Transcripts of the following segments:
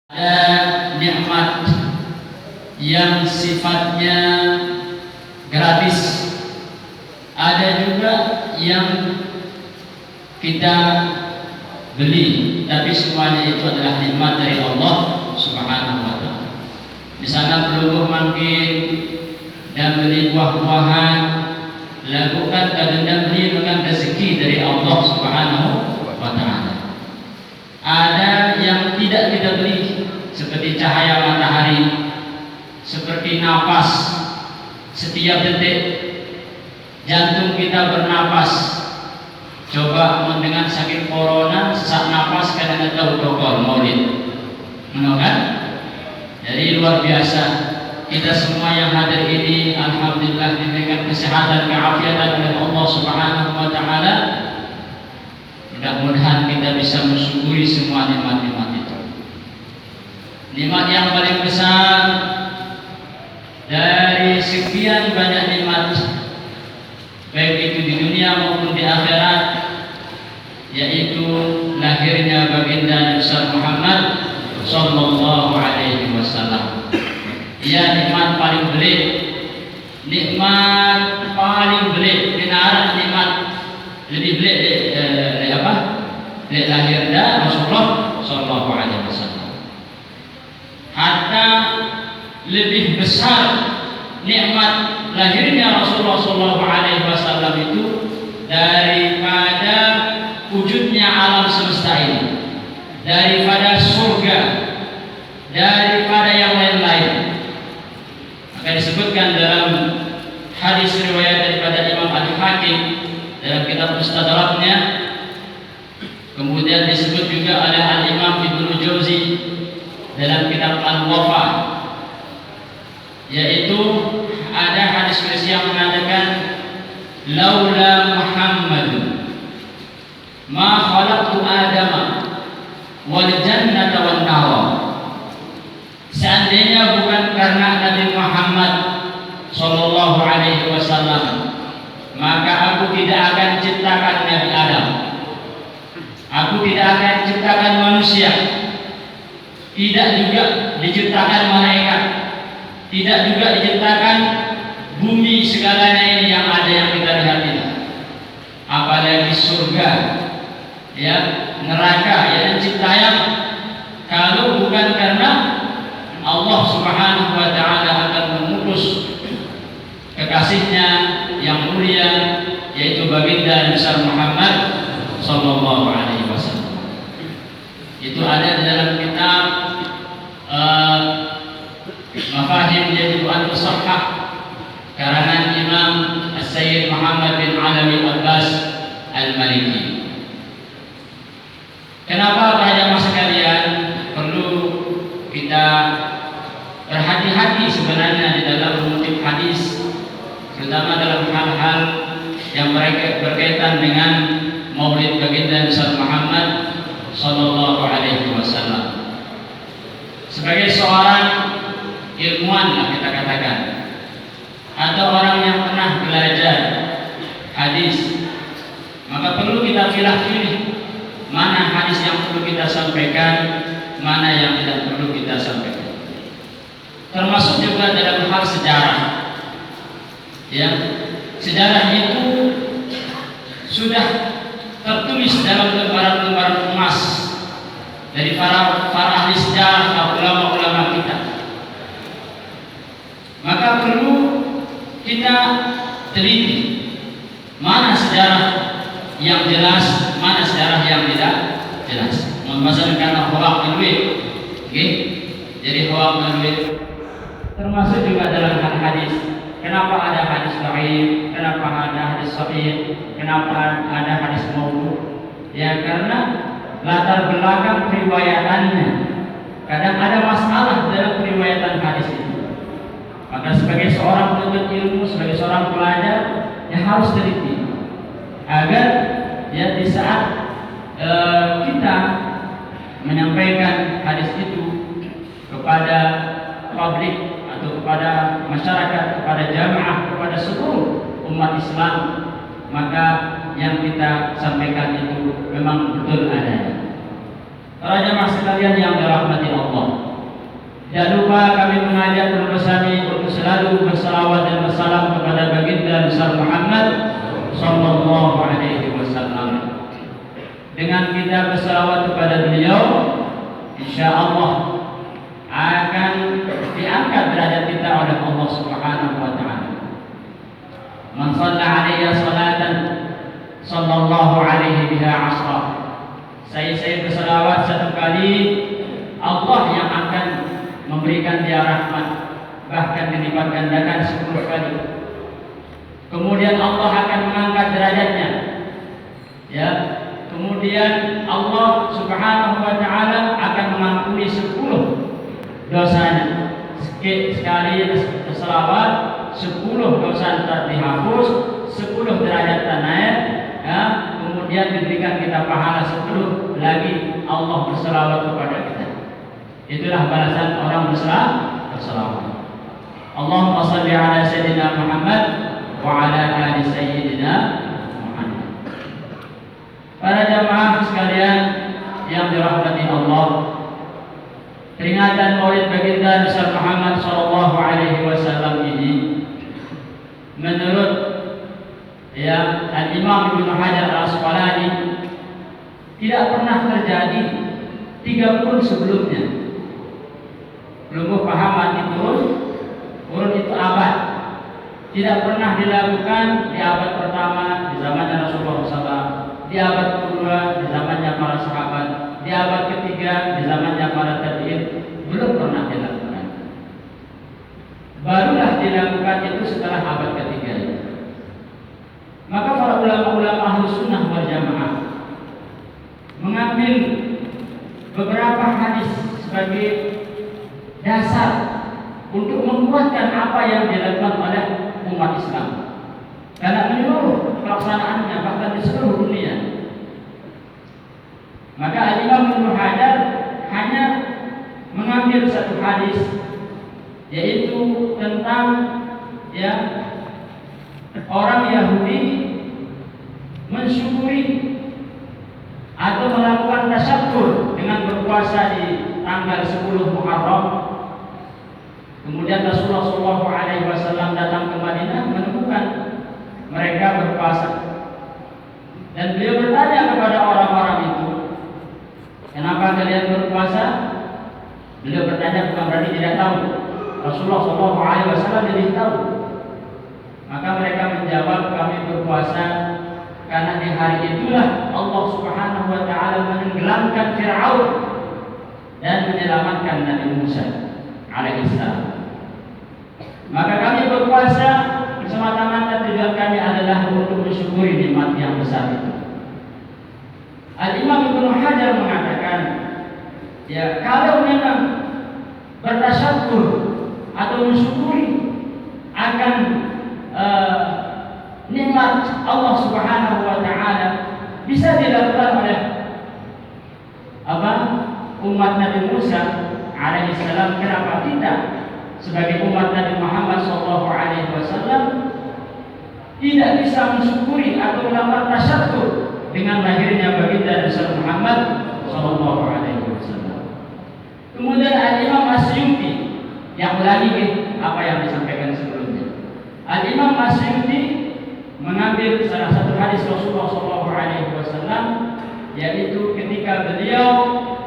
Ada nikmat yang sifatnya gratis, ada juga yang kita beli, tapi semuanya itu adalah nikmat dari Allah Subhanahu wa Ta'ala. Di sana peluluh mangkin dan beli buah-buahan, lakukan dan beli makan rezeki dari Allah Subhanahu wa Ta'ala. Ada yang tidak kita beli, seperti cahaya matahari, seperti napas. Setiap detik jantung kita bernapas. Coba mendengar sakit corona, sesak napas kadang tahu dokter maulid, kan? Jadi luar biasa. Kita semua yang hadir ini, alhamdulillah diberikan kesehatan, keafiatan oleh Allah Subhanahu wa Ta'ala. Mudah-mudahan kita bisa mensyukuri semua nikmat-nikmat itu. Nikmat yang paling besar dari sekian banyak nikmat, baik itu di dunia maupun di akhirat, yaitu lahirnya baginda Nabi Muhammad Sallallahu Alaihi Wasallam. Ia nikmat paling belit, nikmat paling belit. Benar nikmat lebih belit dari apa? Dari lahirnya Rasulullah Sallallahu Alaihi Wasallam. Hatta lebih besar nikmat lahirnya Rasulullah Sallallahu Alaihi Wasallam itu daripada wujudnya alam semesta ini, daripada surga, daripada yang lain-lain. Maka disebutkan dalam hadis riwayat daripada Imam Al-Hakim dalam kitab Mustadraknya, kemudian disebut juga oleh Al-Imam Ibnu Jauzi dalam kitab Al-Wafa, yaitu ada hadis kursi yang mengatakan laula Muhammadun ma khalaqtu Adama wal jannata wan nar. Seandainya bukan karena Nabi Muhammad Sallallahu Alaihi Wasallam, maka aku tidak akan ciptakan Nabi Adam, aku tidak akan ciptakan manusia, tidak juga diciptakan malaikat, tidak juga diciptakan bumi segalanya ini yang ada yang kita lihat ini, apalagi surga, ya, neraka, ya, ciptaan. Kalau bukan karena Allah Subhanahu wa Ta'ala akan mengutus kekasihnya yang mulia, yaitu baginda Nabi Muhammad Sallallahu Alaihi Wasallam. Itu ada di dalam kitab Mafahim Yajib an Tusahhah karangan Imam As-Sayyid Muhammad bin Alawi Abbas Al-Maliki. Kenapa para jamaah sekalian perlu kita berhati-hati sebenarnya di dalam mengutip hadis, terutama dalam hal-hal yang berkaitan dengan Maulid baginda Nabi Muhammad Sallallahu Alaihi Wasallam. Sebagai seorang ilmuwan lah kita katakan, atau orang yang pernah belajar hadis, maka perlu kita pilih mana hadis yang perlu kita sampaikan, mana yang tidak perlu kita sampaikan. Termasuk juga dalam hal sejarah, ya, sejarah itu sudah tertulis dalam lembaran-lembaran emas dari para ahli sejarah, ulama-ulama kita. Maka perlu kita teliti mana sejarah yang jelas, mana sejarah yang tidak jelas. Masalah karena hoak duit, okay? Jadi hoak duit termasuk juga dalam hadis. Kenapa ada hadis dhaif? Kenapa ada hadis sahih? Kenapa ada hadis maudhu? Ya karena latar belakang periwayatannya. Kadang ada masalah dalam periwayatan hadis itu. Maka sebagai seorang penuntut ilmu, sebagai seorang pelajar, ya harus teliti agar ya di saat kita menyampaikan hadis itu kepada publik atau kepada masyarakat, kepada jamaah, kepada seluruh umat Islam, maka yang kita sampaikan itu memang betul adanya. Para jamaah sekalian yang dirahmati Allah, selalu bersalawat dan bersalam kepada baginda besar Muhammad sallallahu alaihi wasallam. Dengan kita bersalawat kepada beliau, insyaallah akan diangkat derajat kita oleh Allah Subhanahu wa taala. Man shalla alaihi salatan sallallahu alaihi biha asra. Saya bersalawat satu kali, Allah yang akan memberikan dia rahmat, bahkan dilipat gandakan 10 kali. Kemudian Allah akan mengangkat derajatnya. Ya. Kemudian Allah Subhanahu wa taala akan mengampuni 10 dosanya. Sekali bersalawat 10 dosa dihapus, 10 derajat naik, ya. Kemudian diberikan kita pahala 10 lagi Allah bersalawat kepada kita. Itulah balasan orang bersalawat. Allahumma shalli ala sayyidina Muhammad wa ala ali sayyidina Muhammad. Para jamaah sekalian yang dirahmati Allah, peringatan Maulid baginda besar Muhammad sallallahu alaihi wasallam ini menurut Al-Imam Ibnu Hajar Al-Asqalani tidak pernah terjadi 30 sebelumnya. Belum paham arti urun itu abad. Tidak pernah dilakukan di abad pertama di zamannya Rasulullah SAW, di abad kedua di zamannya para sahabat, di abad ketiga di zamannya para tabi'in, belum pernah dilakukan. Barulah dilakukan itu setelah abad ketiga. Maka para ulama-ulama Ahlus Sunnah wal Jamaah mengambil beberapa hadis sebagai dasar untuk menguatkan apa yang dilakukan oleh umat Islam, karena menyeluruh pelaksanaannya bahkan di seluruh dunia. Maka Al-Imam Ibnu Hajar hanya mengambil satu hadis, yaitu tentang orang Yahudi mensyukuri atau melakukan tasyakkur dengan berpuasa di tanggal 10 Muharram. Kemudian Rasulullah SAW datang ke Madinah menemukan mereka berpuasa, dan beliau bertanya kepada orang-orang itu, kenapa kalian berpuasa? Beliau bertanya bukan berarti tidak tahu. Rasulullah SAW lebih tahu. Maka mereka menjawab, kami berpuasa karena di hari itulah Allah Subhanahu wa taala menenggelamkan Fir'aun dan menyelamatkan Nabi Musa alaihissalam. Maka kami berpuasa semata-mata tujuan kami adalah untuk mensyukuri nikmat yang besar itu. Al-Imam Ibnu Hajar mengatakan, kalau memang bertasyakkur atau mensyukuri akan nikmat Allah Subhanahu wa taala bisa dilakukan oleh umat Nabi Musa alaihissalam, kenapa tidak sebagai umat Nabi Muhammad sallallahu alaihi wasallam tidak bisa mensyukuri atau melakukan tasyakkur dengan lahirnya baginda besar Muhammad sallallahu alaihi wasallam. Kemudian Al-Imam Asy'uti yang ulangi apa yang disampaikan sebelumnya. Al-Imam Asy'uti mengambil salah satu hadis Rasulullah sallallahu alaihi wasallam, yaitu ketika beliau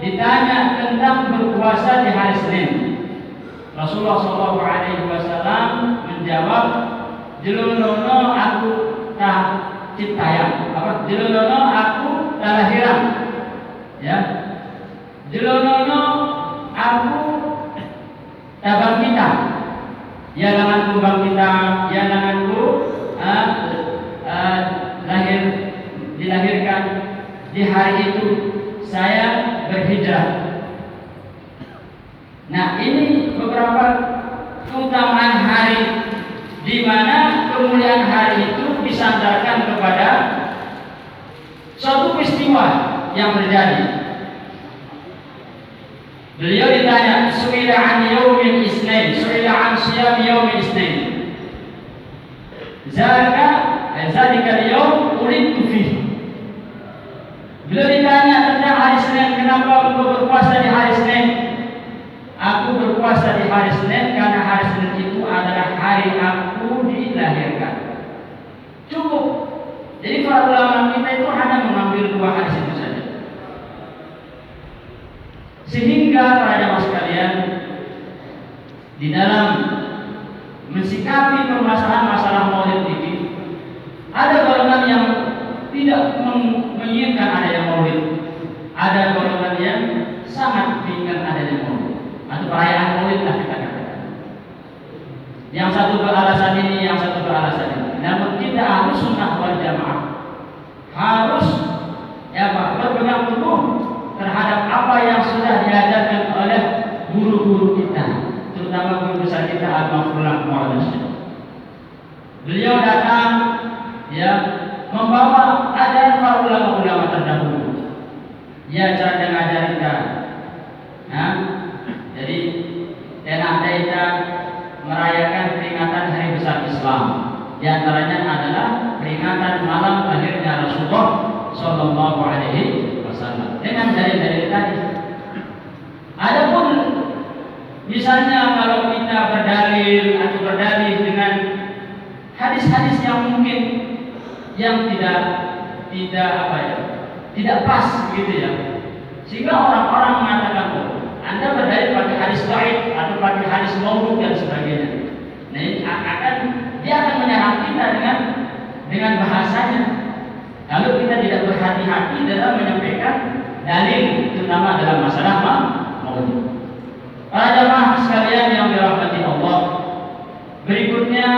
ditanya tentang berpuasa di hari Senin. Rasulullah sallallahu alaihi wasallam menjawab, "Jelunono aku tak ciptayang." Jelunono aku tak lahiran. Ya. Jelunono aku tak bangkita. Ya langanku bangkita, ya langanku dilahirkan di hari itu saya berhijrah. Nah, ini beberapa keutamaan hari di mana kemuliaan hari itu disandarkan kepada suatu peristiwa yang terjadi. Beliau ditanya, "Su'ila an yaumil isnain, su'ila an siyam yaumil isnain. Zalika al-yawm ulidtu fihi." Beliau ditanya tentang hari Senin, kenapa engkau berpuasa di hari Senin? Aku berpuasa di hari Senin karena hari Senin itu adalah hari hari aku dilahirkan. Cukup. Jadi para ulama kita itu hanya mengambil 2 hadis itu saja. Sehingga para jamaah sekalian, di dalam mensikapi permasalahan masalah maulid ini, ada golongan yang tidak menginginkan adanya maulid, ada golongan yang sangat menginginkan adanya maulid atau perayaan maulid lah kita katakan. Yang satu beralasan ini, yang satu beralasan ini. Namun kita harus sunnah wal jamaah, harus berpegang teguh terhadap apa yang sudah diajarkan oleh guru-guru kita, terutama guru besar kita Al-Mafrulah Mu'adzim. Beliau datang membawa ajaran para ulama-ulama terdahulu. Dia cara mengajar kita. Jadi enak kita merayakan peringatan hari besar Islam. Di antaranya adalah peringatan malam lahirnya Rasulullah Sallallahu Alaihi Wasallam dengan dalil-dalil tadi. Adapun misalnya kalau kita berdalil dengan hadis-hadis yang mungkin yang tidak pas gitu ya, sehingga orang-orang mengatakan Anda berdalil pakai hadis dhaif atau pakai hadis maudhu dan sebagainya. Nah, dia akan menyerang kita dengan bahasanya. Lalu kita tidak berhati-hati dalam menyampaikan dalil, terutama dalam masalah maulid. Para jamaah sekalian yang dirahmati Allah, berikutnya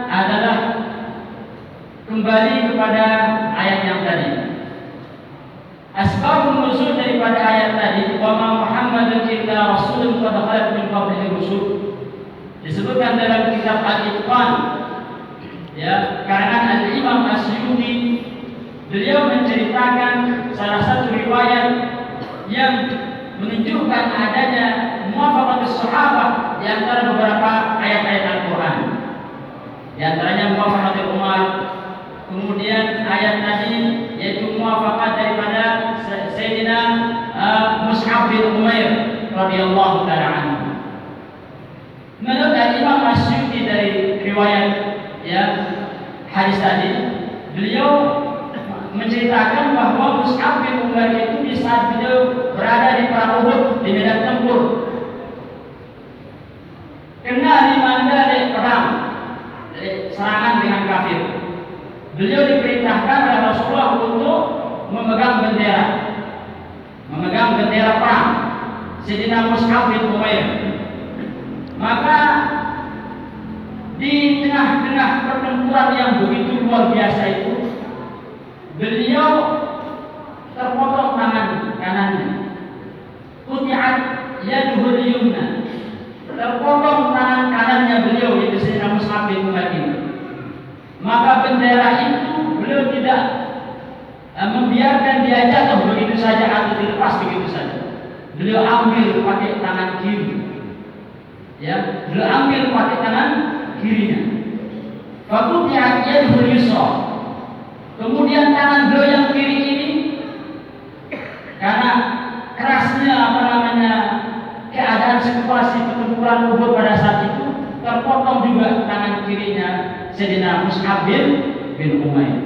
adalah kembali kepada ayat yang tadi. Asbabun nuzul daripada ayat tadi, wa ma Muhammadun illa rasulun qad khalat min qablihi rusul. Disebutkan dalam kitab Al-Itqan, karangan Al-Imam Asy'uti. Beliau menceritakan salah satu riwayat yang menunjukkan adanya muwafaqatus sahabat di antara beberapa ayat-ayat Al-Qur'an. Di antaranya muwafaqatul Umar. Kemudian ayat tadi yaitu muwafaqat daripada Sayyidina Mus'ab bin Umair radhiyallahu ta'ala anhu. Menurut Imam Asy'uti dari riwayat hadis tadi, beliau menceritakan bahwa Mus'ab bin Umair itu di saat beliau berada di perang Uhud, di medan tempur, kena dimana dari perang, dari serangan dengan kafir. Beliau diperintahkan oleh Rasulullah untuk memegang bendera perang Sayyidina Mus'ab bin Umair. Maka di tengah-tengah pertempuran yang begitu luar biasa itu, beliau terpotong tangan kanannya. Quti'at yaduhul yumna. Terpotong tangan kanannya beliau, yaitu Sayyidina Mus'ab bin Umair. Maka bendera itu beliau tidak membiarkan dia jatuh begitu saja atau dilepas begitu saja. Beliau ambil pakai tangan kiri. Beliau ambil pakai tangan kirinya. Faquti'at yaduhul yusra. Kemudian tangan beliau yang kiri ini, karena kerasnya keadaan situasi pertempuran Uhud pada saat itu, terpotong juga tangan kirinya Sayyidina Mus'ab bin Umair.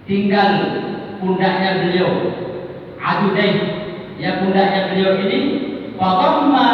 Tinggal pundaknya beliau, adudain, pundaknya beliau ini, Fadamma